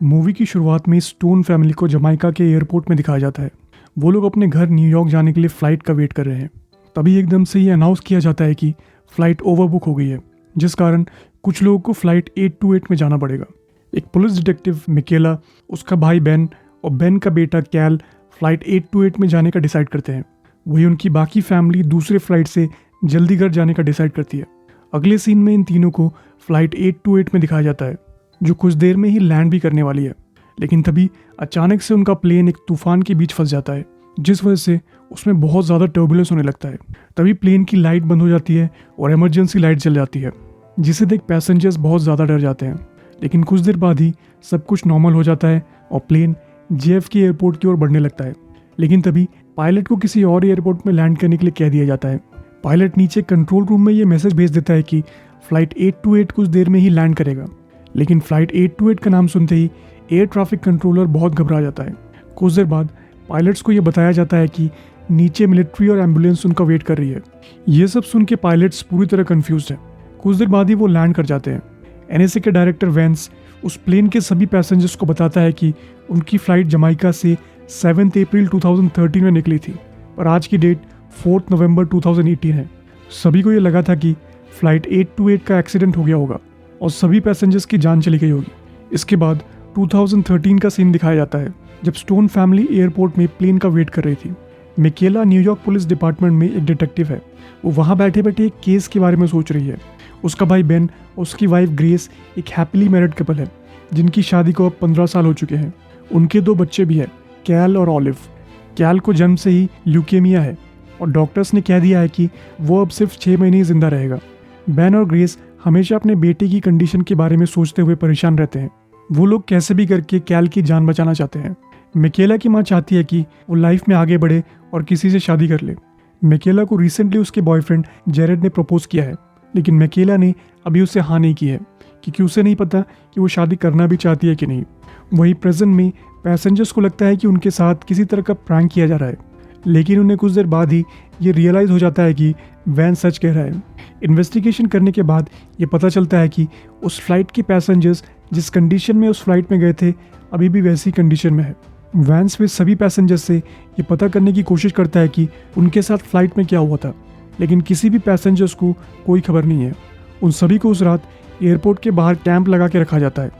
Movie की शुरुआत में स्टोन फैमिली को जमाइका के एयरपोर्ट में दिखाया जाता है। वो लोग अपने घर न्यूयॉर्क जाने के लिए फ़्लाइट का वेट कर रहे हैं। तभी एकदम से ये अनाउंस किया जाता है कि फ़्लाइट ओवरबुक हो गई है, जिस कारण कुछ लोगों को फ़्लाइट 828 में जाना पड़ेगा। एक पुलिस डिटेक्टिव मिकेला, उसका भाई बेन और बेन का बेटा कैल फ़्लाइट 828 में जाने का डिसाइड करते हैं। वही उनकी बाकी फैमिली दूसरे फ़्लाइट से जल्दी घर जाने का डिसाइड करती है। अगले सीन में इन तीनों को फ़्लाइट 828 में दिखाया जाता है, जो कुछ देर में ही लैंड भी करने वाली है। लेकिन तभी अचानक से उनका प्लेन एक तूफान के बीच फंस जाता है, जिस वजह से उसमें बहुत ज़्यादा टर्बुलेंस होने लगता है। तभी प्लेन की लाइट बंद हो जाती है और इमरजेंसी लाइट जल जाती है, जिसे देख पैसेंजर्स बहुत ज़्यादा डर जाते हैं। लेकिन कुछ देर बाद ही सब कुछ नॉर्मल हो जाता है और प्लेन JFK एयरपोर्ट की ओर बढ़ने लगता है। लेकिन तभी पायलट को किसी और एयरपोर्ट में लैंड करने के लिए कह दिया जाता है। पायलट नीचे कंट्रोल रूम में ये मैसेज भेज देता है कि फ़्लाइट 828 कुछ देर में ही लैंड करेगा। लेकिन फ़्लाइट 828 का नाम सुनते ही एयर ट्रैफिक कंट्रोलर बहुत घबरा जाता है। कुछ देर बाद पायलट्स को यह बताया जाता है कि नीचे मिलिट्री और एम्बुलेंस उनका वेट कर रही है। ये सब सुन के पायलट्स पूरी तरह कंफ्यूज हैं। कुछ देर बाद ही वो लैंड कर जाते हैं। NSA के डायरेक्टर वेंस उस प्लेन के सभी पैसेंजर्स को बताता है कि उनकी फ़्लाइट जमाइका से 7 अप्रैल 2013 में निकली थी, और आज की डेट 4 नवंबर 2018 है। सभी को ये लगा था कि फ़्लाइट 828 का एक्सीडेंट हो गया होगा और सभी पैसेंजर्स की जान चली गई होगी। इसके बाद 2013 का सीन दिखाया जाता है, जब स्टोन फैमिली एयरपोर्ट में प्लेन का वेट कर रही थी। मिकेला न्यूयॉर्क पुलिस डिपार्टमेंट में एक डिटेक्टिव है। वो वहाँ बैठे बैठे एक केस के बारे में सोच रही है। उसका भाई बेन और उसकी वाइफ ग्रेस एक हैप्पीली मैरिड कपल है, जिनकी शादी को अब 15 साल हो चुके हैं। उनके 2 बच्चे भी हैं, कैल और ऑलिव। कैल को जन्म से ही ल्यूकेमिया है और डॉक्टर्स ने कह दिया है कि वो अब सिर्फ 6 महीने ही जिंदा रहेगा। बेन और ग्रेस हमेशा अपने बेटे की कंडीशन के बारे में सोचते हुए परेशान रहते हैं। वो लोग कैसे भी करके कैल की जान बचाना चाहते हैं। मिकेला की माँ चाहती है कि वो लाइफ में आगे बढ़े और किसी से शादी कर ले। मिकेला को रिसेंटली उसके बॉयफ्रेंड जेरेड ने प्रपोज किया है, लेकिन मिकेला ने अभी उसे हाँ नहीं की है, क्योंकि उसे नहीं पता कि वो शादी करना भी चाहती है कि नहीं। वही प्रेजेंट में पैसेंजर्स को लगता है कि उनके साथ किसी तरह का प्रैंक किया जा रहा है, लेकिन उन्हें कुछ देर बाद ही ये रियलाइज़ हो जाता है कि वैन सच कह रहा है। इन्वेस्टिगेशन करने के बाद ये पता चलता है कि उस फ्लाइट के पैसेंजर्स जिस कंडीशन में उस फ्लाइट में गए थे, अभी भी वैसी कंडीशन में है। वैंस वे सभी पैसेंजर्स से ये पता करने की कोशिश करता है कि उनके साथ फ्लाइट में क्या हुआ था, लेकिन किसी भी पैसेंजर्स को कोई खबर नहीं है। उन सभी को उस रात एयरपोर्ट के बाहर कैंप लगा के रखा जाता है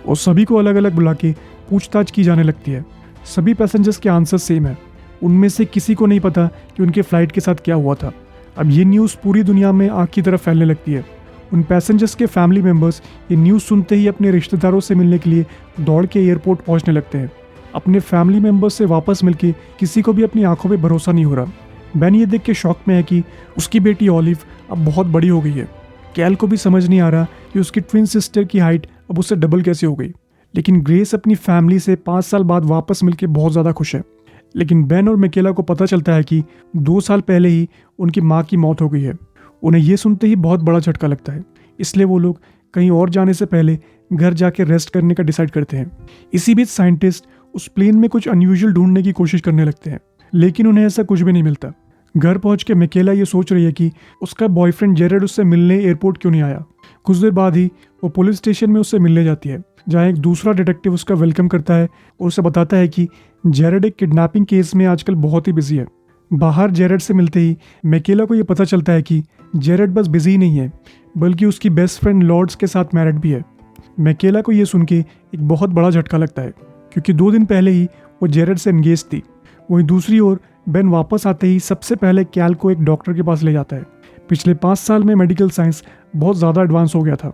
और सभी को अलग अलग बुला के पूछताछ की जाने लगती है। सभी पैसेंजर्स के आंसर सेम है। उनमें से किसी को नहीं पता कि उनके फ्लाइट के साथ क्या हुआ था। अब ये न्यूज़ पूरी दुनिया में आग की तरफ फैलने लगती है। उन पैसेंजर्स के फैमिली मेम्बर्स ये न्यूज़ सुनते ही अपने रिश्तेदारों से मिलने के लिए दौड़ के एयरपोर्ट पहुंचने लगते हैं। अपने फैमिली मेम्बर्स से वापस मिलके किसी को भी अपनी आंखों पे भरोसा नहीं हो रहा। बेन ये देख के शॉक में है कि उसकी बेटी ऑलिव अब बहुत बड़ी हो गई है। कैल को भी समझ नहीं आ रहा कि उसकी ट्विन सिस्टर की हाइट अब उससे डबल कैसे हो गई। लेकिन ग्रेस अपनी फैमिली से 5 साल बाद वापस मिलके बहुत ज़्यादा खुश है। लेकिन बेन और मिकेला को पता चलता है कि 2 साल पहले ही उनकी माँ की मौत हो गई है। उन्हें ये सुनते ही बहुत बड़ा झटका लगता है, इसलिए वो लोग कहीं और जाने से पहले घर जाके रेस्ट करने का डिसाइड करते हैं। इसी बीच साइंटिस्ट उस प्लेन में कुछ अनयूजुअल ढूंढने की कोशिश करने लगते हैं, लेकिन उन्हें ऐसा कुछ भी नहीं मिलता। घर पहुंच के मिकेला ये सोच रही है कि उसका बॉयफ्रेंड जेरेड उससे मिलने एयरपोर्ट क्यों नहीं आया। कुछ देर बाद ही वो पुलिस स्टेशन में उससे मिलने जाती है, जहाँ एक दूसरा डिटेक्टिव उसका वेलकम करता है और उसे बताता है कि जेरेड एक किडनैपिंग केस में आजकल बहुत ही बिजी है। बाहर जेरेड से मिलते ही मिकेला को ये पता चलता है कि जेरेड बस बिजी ही नहीं है, बल्कि उसकी बेस्ट फ्रेंड लॉर्ड्स के साथ मैरिड भी है। मिकेला को ये सुन के एक बहुत बड़ा झटका लगता है, क्योंकि 2 दिन पहले ही वो जेरेड से एंगेज थी। वहीं दूसरी ओर बेन वापस आते ही सबसे पहले कैल को एक डॉक्टर के पास ले जाता है। पिछले 5 साल में मेडिकल साइंस बहुत ज़्यादा एडवांस हो गया था,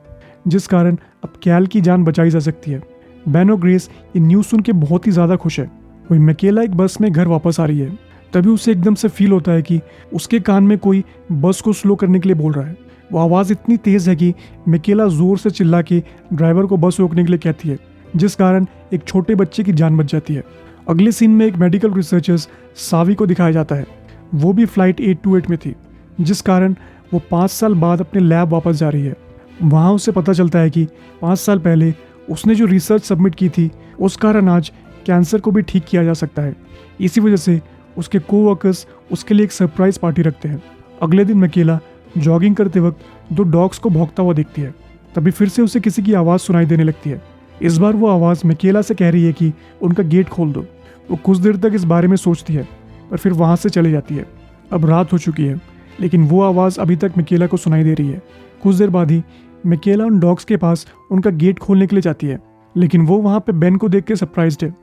जिस कारण अब कैल की जान बचाई जा सकती है। बेन और ग्रेस ये न्यूज़ सुन के बहुत ही ज़्यादा खुश है। वहीं मिकेला एक बस में घर वापस आ रही है। तभी उसे एकदम से फील होता है कि उसके कान में कोई बस को स्लो करने के लिए बोल रहा है। वो आवाज़ इतनी तेज़ है कि मिकेला ज़ोर से चिल्ला के ड्राइवर को बस रोकने के लिए कहती है, जिस कारण एक छोटे बच्चे की जान बच जाती है। अगले सीन में एक मेडिकल रिसर्चर्स सावी को दिखाया जाता है। वो भी फ़्लाइट 828 में थी, जिस कारण वो 5 साल बाद अपने लैब वापस जा रही है। वहाँ उसे पता चलता है कि 5 साल पहले उसने जो रिसर्च सबमिट की थी, उस कारण आज कैंसर को भी ठीक किया जा सकता है। इसी वजह से उसके कोवर्कर्स उसके लिए एक सरप्राइज पार्टी रखते हैं। अगले दिन मिकेला जॉगिंग करते वक्त 2 डॉग्स को भौंकता हुआ देखती है। तभी फिर से उसे किसी की आवाज़ सुनाई देने लगती है। इस बार वो आवाज़ मिकेला से कह रही है कि उनका गेट खोल दो। वो कुछ देर तक इस बारे में सोचती है पर फिर वहाँ से चली जाती है। अब रात हो चुकी है लेकिन वो आवाज़ अभी तक मिकेला को सुनाई दे रही है। कुछ देर बाद ही मिकेला उन डॉग्स के पास उनका गेट खोलने के लिए जाती है लेकिन वो वहाँ पे बेन को देख के सरप्राइज्ड है।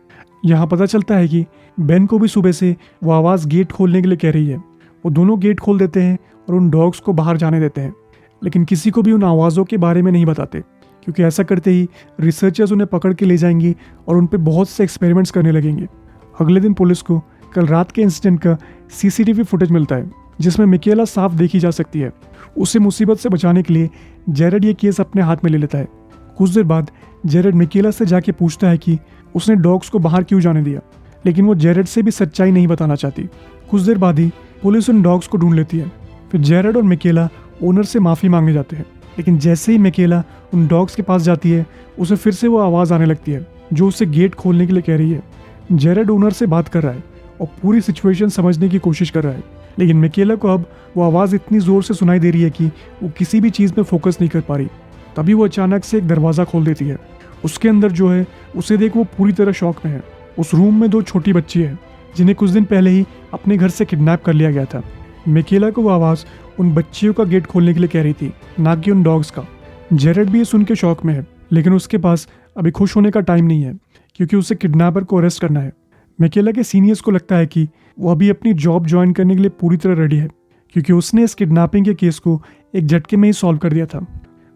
यहाँ पता चलता है कि बेन को भी सुबह से वो आवाज़ गेट खोलने के लिए कह रही है। वो दोनों गेट खोल देते हैं और उन डॉग्स को बाहर जाने देते हैं लेकिन किसी को भी उन आवाज़ों के बारे में नहीं बताते क्योंकि ऐसा करते ही रिसर्चर्स उन्हें पकड़ के ले जाएंगे और उन पर बहुत से एक्सपेरिमेंट्स करने लगेंगे। अगले दिन पुलिस को कल रात के इंसिडेंट का सीसीटीवी फुटेज मिलता है जिसमें मिकेला साफ देखी जा सकती है। उसे मुसीबत से बचाने के लिए जेरेड ये केस अपने हाथ में ले लेता है। कुछ देर बाद जेरेड मिकेला से जाके पूछता है कि उसने डॉग्स को बाहर क्यों जाने दिया लेकिन वो जेरेड से भी सच्चाई नहीं बताना चाहती। कुछ देर बाद ही पुलिस उन डॉग्स को ढूंढ लेती है। फिर जेरेड और मिकेला ओनर से माफ़ी मांगने जाते हैं लेकिन जैसे ही मिकेला उन डॉग्स के पास जाती है उसे फिर से वो आवाज़ आने लगती है जो उसे गेट खोलने के लिए कह रही है। जेरेड ओनर से बात कर रहा है और पूरी सिचुएशन समझने की कोशिश कर रहा है लेकिन मिकेला को अब वो आवाज़ इतनी ज़ोर से सुनाई दे रही है कि वो किसी भी चीज़ में फोकस नहीं कर पा रही। तभी वो अचानक से एक दरवाज़ा खोल देती है। उसके अंदर जो है उसे देख वो पूरी तरह शॉक में है। उस रूम में 2 छोटी बच्ची है जिन्हें कुछ दिन पहले ही अपने घर से किडनैप कर लिया गया था। मिकेला को वो आवाज़ उन बच्चियों का गेट खोलने के लिए कह रही थी ना कि उन डॉग्स का। जेरेड भी ये सुन के शॉक में है लेकिन उसके पास अभी खुश होने का टाइम नहीं है क्योंकि उसे किडनैपर को अरेस्ट करना है। मिकेला के सीनियर्स को लगता है कि वो अभी अपनी जॉब ज्वाइन करने के लिए पूरी तरह रेडी है क्योंकि उसने इस किडनैपिंग के केस को एक झटके में ही सॉल्व कर दिया था।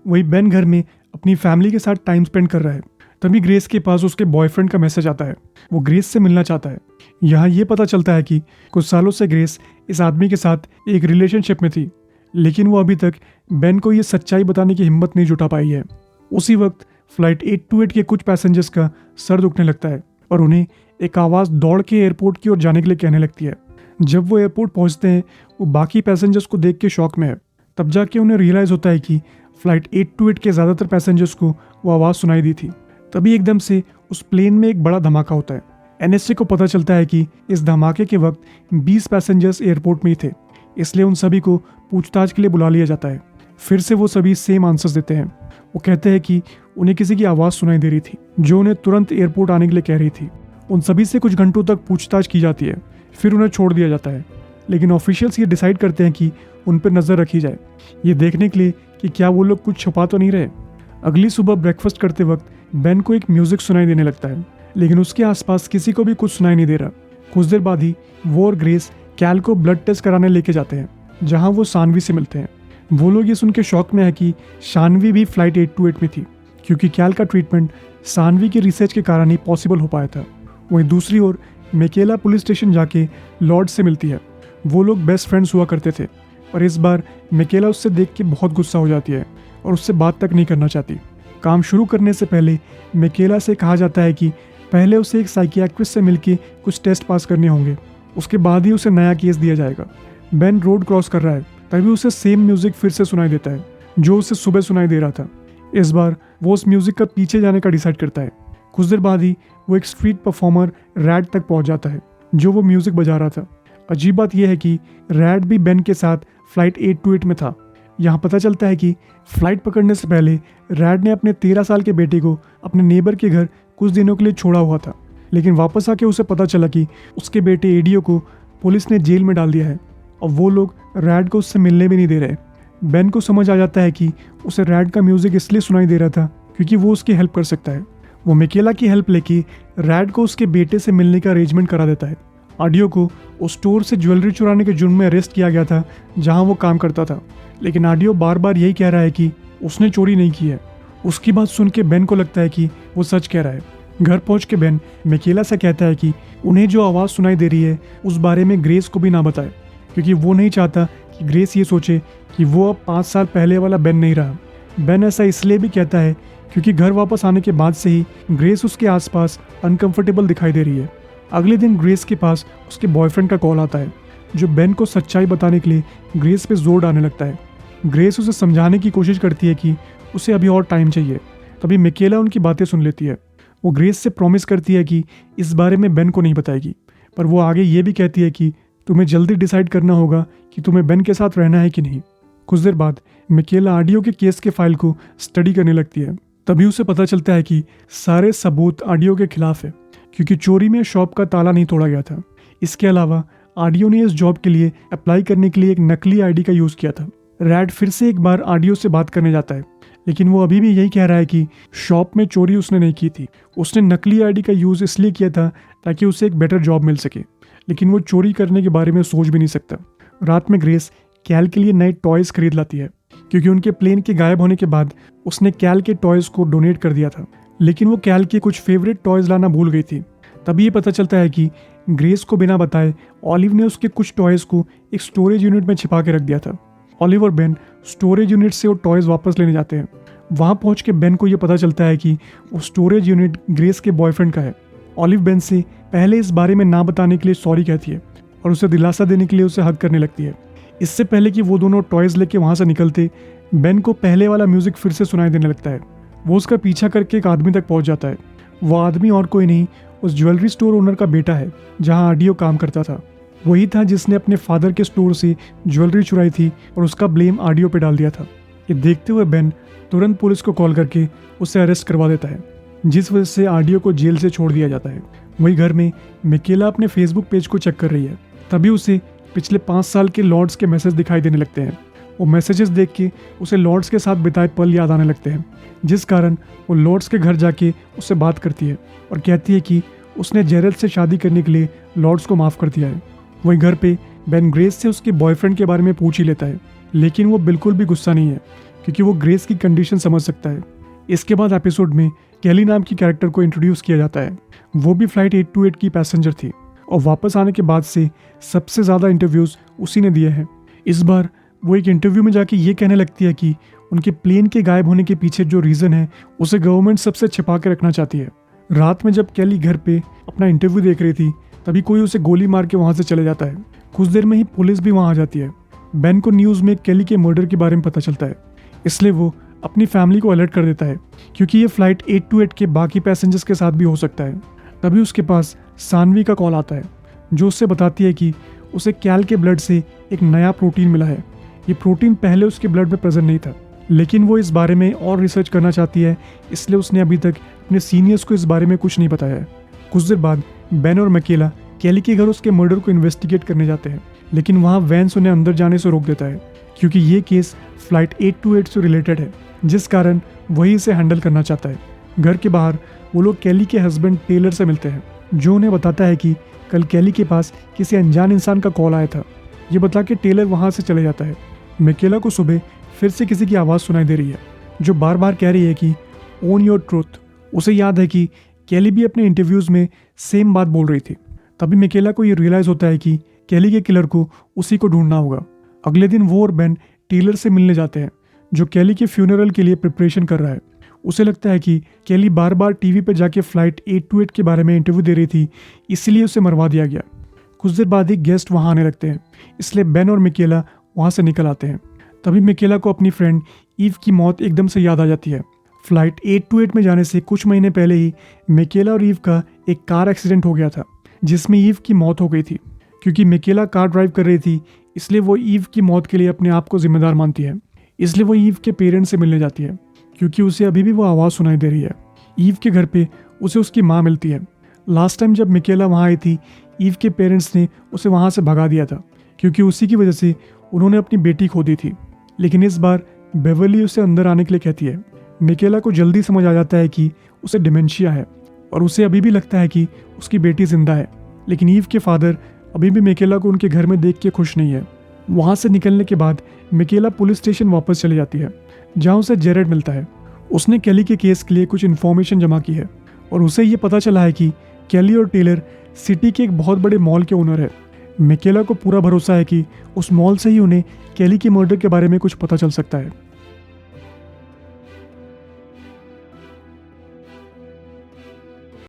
वही बेन घर में अपनी फैमिली के साथ टाइम स्पेंड कर रहा है। तभी ग्रेस के पास उसके बॉयफ्रेंड का मैसेज आता है। वो ग्रेस से मिलना चाहता है। यहाँ ये पता चलता है कि कुछ सालों से ग्रेस इस आदमी के साथ एक रिलेशनशिप में थी लेकिन वो अभी तक बेन को ये सच्चाई बताने की हिम्मत नहीं जुटा पाई है। उसी वक्त फ्लाइट 828 के कुछ पैसेंजर्स का सर दुखने लगता है और उन्हें एक आवाज़ दौड़ के एयरपोर्ट की ओर जाने के लिए कहने लगती है। जब वो एयरपोर्ट पहुंचते हैं वो बाकी पैसेंजर्स को देख के शॉक में है। तब जाके उन्हें रियलाइज़ होता है कि फ्लाइट 828 के ज़्यादातर पैसेंजर्स को वो आवाज़ सुनाई दी थी। तभी एकदम से उस प्लेन में एक बड़ा धमाका होता है। एनएसए को पता चलता है कि इस धमाके के वक्त 20 पैसेंजर्स एयरपोर्ट में ही थे, इसलिए उन सभी को पूछताछ के लिए बुला लिया जाता है। फिर से वो सभी सेम आंसर्स देते हैं। वो कहते हैं कि उन्हें किसी की आवाज़ सुनाई दे रही थी जो उन्हें तुरंत एयरपोर्ट आने के लिए कह रही थी। उन सभी से कुछ घंटों तक पूछताछ की जाती है, फिर उन्हें छोड़ दिया जाता है। लेकिन ऑफिशियल्स ये डिसाइड करते हैं कि उन पर नज़र रखी जाए, ये देखने के लिए कि क्या वो लोग कुछ छुपा तो नहीं रहे। अगली सुबह ब्रेकफास्ट करते वक्त बेन को एक म्यूजिक सुनाई देने लगता है लेकिन उसके आसपास किसी को भी कुछ सुनाई नहीं दे रहा। कुछ देर बाद ही वो और ग्रेस कैल को ब्लड टेस्ट कराने लेके जाते हैं जहां वो शानवी से मिलते हैं। वो लोग ये सुन के शॉक में है कि शानवी भी फ्लाइट 828 में थी क्योंकि कैल का ट्रीटमेंट शानवी की रिसर्च के कारण ही पॉसिबल हो पाया था। वहीं दूसरी ओर मिकेला पुलिस स्टेशन जाके लॉर्ड से मिलती है। वो लोग बेस्ट फ्रेंड्स हुआ करते थे और इस बार मिकेला उससे देख के बहुत गुस्सा हो जाती है और उससे बात तक नहीं करना चाहती। काम शुरू करने से पहले मिकेला से कहा जाता है कि पहले उसे एक साइकियाट्रिस्ट से मिलके कुछ टेस्ट पास करने होंगे, उसके बाद ही उसे नया केस दिया जाएगा। बेन रोड क्रॉस कर रहा है तभी उसे सेम म्यूजिक फिर से सुनाई देता है जो उसे सुबह सुनाई दे रहा था। इस बार वो उस म्यूजिक का पीछे जाने का डिसाइड करता है। कुछ देर बाद ही वो एक स्ट्रीट परफॉर्मर रैड तक पहुंच जाता है जो वो म्यूजिक बजा रहा था। अजीब बात यह है कि रैड भी बेन के साथ फ्लाइट 828 में था। यहाँ पता चलता है कि फ्लाइट पकड़ने से पहले रैड ने अपने 13 साल के बेटे को अपने नेबर के घर कुछ दिनों के लिए छोड़ा हुआ था, लेकिन वापस आके उसे पता चला कि उसके बेटे एडियो को पुलिस ने जेल में डाल दिया है और वो लोग रैड को उससे मिलने भी नहीं दे रहे। बेन को समझ आ जाता है कि उसे रैड का म्यूजिक इसलिए सुनाई दे रहा था क्योंकि वो उसकी हेल्प कर सकता है। वो मिकेला की हेल्प लेके रैड को उसके बेटे से मिलने का अरेंजमेंट करा देता है। आडियो को उस स्टोर से ज्वेलरी चुराने के जुर्म में अरेस्ट किया गया था जहां वो काम करता था, लेकिन आडियो बार बार यही कह रहा है कि उसने चोरी नहीं की है। उसकी बात सुन के बेन को लगता है कि वो सच कह रहा है। घर पहुंच के बेन मिकेला से कहता है कि उन्हें जो आवाज़ सुनाई दे रही है उस बारे में ग्रेस को भी ना बताए क्योंकि वो नहीं चाहता कि ग्रेस ये सोचे कि वो अब 5 साल पहले वाला बेन नहीं रहा। बेन ऐसा इसलिए भी कहता है क्योंकि घर वापस आने के बाद से ही ग्रेस उसके आसपास अनकंफर्टेबल दिखाई दे रही है। अगले दिन ग्रेस के पास उसके बॉयफ्रेंड का कॉल आता है जो बेन को सच्चाई बताने के लिए ग्रेस पे जोर डालने लगता है। ग्रेस उसे समझाने की कोशिश करती है कि उसे अभी और टाइम चाहिए। तभी मिकेला उनकी बातें सुन लेती है। वो ग्रेस से प्रॉमिस करती है कि इस बारे में बेन को नहीं बताएगी, पर वो आगे ये भी कहती है कि तुम्हें जल्दी डिसाइड करना होगा कि तुम्हें बेन के साथ रहना है कि नहीं। कुछ देर बाद मिकेला आडियो के केस के फाइल को स्टडी करने लगती है। तभी उसे पता चलता है कि सारे सबूत आडियो के खिलाफ है, क्योंकि चोरी में शॉप का ताला नहीं तोड़ा गया था। इसके अलावा आडियो ने इस जॉब के लिए अप्लाई करने के लिए एक नकली आईडी का यूज़ किया था। रैड फिर से एक बार आडियो से बात करने जाता है, लेकिन वो अभी भी यही कह रहा है कि शॉप में चोरी उसने नहीं की थी। उसने नकली आईडी का यूज़ इसलिए किया था ताकि उसे एक बेटर जॉब मिल सके, लेकिन वो चोरी करने के बारे में सोच भी नहीं सकता। रात में ग्रेस कैल के लिए नए टॉयज़ खरीद लाती है, क्योंकि उनके प्लेन के गायब होने के बाद उसने कैल के टॉयज़ को डोनेट कर दिया था, लेकिन वो कैल के कुछ फेवरेट टॉयज़ लाना भूल गई थी। तभी ये पता चलता है कि ग्रेस को बिना बताए ऑलिव ने उसके कुछ टॉयज़ को एक स्टोरेज यूनिट में छिपा के रख दिया था। ऑलिव और बेन स्टोरेज यूनिट से वो टॉयज़ वापस लेने जाते हैं। वहाँ पहुँच के बेन को ये पता चलता है कि वो स्टोरेज यूनिट ग्रेस के बॉयफ्रेंड का है। ऑलिव बेन से पहले इस बारे में ना बताने के लिए सॉरी कहती है और उसे दिलासा देने के लिए उसे हग करने लगती है। इससे पहले कि वो दोनों टॉयज़ लेके वहाँ से निकलते, बेन को पहले वाला म्यूज़िक फिर से सुनाई देने लगता है। वो उसका पीछा करके एक आदमी तक पहुँच जाता है। वो आदमी और कोई नहीं, उस ज्वेलरी स्टोर ओनर का बेटा है जहाँ आडियो काम करता था। वही था जिसने अपने फादर के स्टोर से ज्वेलरी चुराई थी और उसका ब्लेम आडियो पे डाल दिया था। ये देखते हुए बेन तुरंत पुलिस को कॉल करके उसे अरेस्ट करवा देता है, जिस वजह से आडियो को जेल से छोड़ दिया जाता है। वही घर में मिकेला अपने फेसबुक पेज को चेक कर रही है। तभी उसे पिछले 5 साल के लॉर्ड्स के मैसेज दिखाई देने लगते हैं। वो मैसेजेस देख के उसे लॉर्ड्स के साथ बिताए पल याद आने लगते हैं, जिस कारण वो लॉर्ड्स के घर जाके उससे बात करती है और कहती है कि उसने जेरल से शादी करने के लिए लॉर्ड्स को माफ़ कर दिया है। वहीं घर पे बेन ग्रेस से उसके बॉयफ्रेंड के बारे में पूछ ही लेता है, लेकिन वो बिल्कुल भी गुस्सा नहीं है, क्योंकि वो ग्रेस की कंडीशन समझ सकता है। इसके बाद एपिसोड में कैली नाम की कैरेक्टर को इंट्रोड्यूस किया जाता है। वो भी फ्लाइट 828 की पैसेंजर थी और वापस आने के बाद से सबसे ज़्यादा इंटरव्यूज़ उसी ने दिए हैं। इस बार वो एक इंटरव्यू में जाके ये कहने लगती है कि उनके प्लेन के गायब होने के पीछे जो रीज़न है उसे गवर्नमेंट सबसे छिपा के रखना चाहती है। रात में जब कैली घर पे अपना इंटरव्यू देख रही थी, तभी कोई उसे गोली मार के वहाँ से चले जाता है। कुछ देर में ही पुलिस भी वहाँ आ जाती है। बेन को न्यूज़ में कैली के मर्डर के बारे में पता चलता है, इसलिए वो अपनी फैमिली को अलर्ट कर देता है, क्योंकि ये फ्लाइट 828 के बाकी पैसेंजर्स के साथ भी हो सकता है। तभी उसके पास सानवी का कॉल आता है, जो उससे बताती है कि उसे कैल के ब्लड से एक नया प्रोटीन मिला है। ये प्रोटीन पहले उसके ब्लड में प्रेजेंट नहीं था, लेकिन वो इस बारे में और रिसर्च करना चाहती है, इसलिए उसने अभी तक अपने सीनियर्स को इस बारे में कुछ नहीं बताया है। कुछ देर बाद बेन और मिकेला कैली के घर उसके मर्डर को इन्वेस्टिगेट करने जाते हैं, लेकिन वहाँ वैंस उन्हें अंदर जाने से रोक देता है, क्योंकि ये केस फ्लाइट 828 से रिलेटेड है, जिस कारण वही इसे हैंडल करना चाहता है। घर के बाहर वो लोग कैली के हस्बैंड टेलर से मिलते हैं, जो उन्हें बताता है कि कल कैली के पास किसी अनजान इंसान का कॉल आया था। ये बता के टेलर वहाँ से चले जाता है। मिकेला को सुबह फिर से किसी की आवाज़ सुनाई दे रही है, जो बार बार कह रही है कि ओन योर ट्रूथ। उसे याद है कि कैली भी अपने इंटरव्यूज़ में सेम बात बोल रही थी। तभी मिकेला को ये रियलाइज़ होता है कि कैली के किलर को उसी को ढूंढना होगा। अगले दिन वो और बेन टेलर से मिलने जाते हैं, जो कैली के फ्यूनरल के लिए प्रिपरेशन कर रहा है। उसे लगता है कि कैली बार बार टीवी पर जाके फ्लाइट 828 के बारे में इंटरव्यू दे रही थी, इसलिए उसे मरवा दिया गया। कुछ देर बाद ही गेस्ट वहाँ आने लगते हैं, इसलिए बेन और मिकेला वहाँ से निकल आते हैं। तभी मिकेला को अपनी फ्रेंड ईव की मौत एकदम से याद आ जाती है। फ्लाइट 828 में जाने से कुछ महीने पहले ही मिकेला और ईव का एक कार एक्सीडेंट हो गया था, जिसमें ईव की मौत हो गई थी। क्योंकि मिकेला कार ड्राइव कर रही थी, इसलिए वो ईव की मौत के लिए अपने आप को जिम्मेदार मानती है। इसलिए वो ईव के पेरेंट्स से मिलने जाती है, क्योंकि उसे अभी भी वो आवाज़ सुनाई दे रही है। ईव के घर पे उसे उसकी माँ मिलती है। लास्ट टाइम जब मिकेला वहाँ आई थी, ईव के पेरेंट्स ने उसे वहाँ से भगा दिया था, क्योंकि उसी की वजह से उन्होंने अपनी बेटी खो दी थी। लेकिन इस बार बेवर्ली उसे अंदर आने के लिए कहती है। मिकेला को जल्दी समझ आ जाता है कि उसे डिमेंशिया है और उसे अभी भी लगता है कि उसकी बेटी जिंदा है, लेकिन ईव के फादर अभी भी मिकेला को उनके घर में देख के खुश नहीं है। वहाँ से निकलने के बाद मिकेला पुलिस स्टेशन वापस चली जाती है, जहाँ उसे जेरेड मिलता है। उसने कैली के केस के लिए कुछ इन्फॉर्मेशन जमा की है और उसे ये पता चला है कि कैली और टेलर सिटी के एक बहुत बड़े मॉल के ओनर है। मिकेला को पूरा भरोसा है कि उस मॉल से ही उन्हें कैली के मर्डर के बारे में कुछ पता चल सकता है।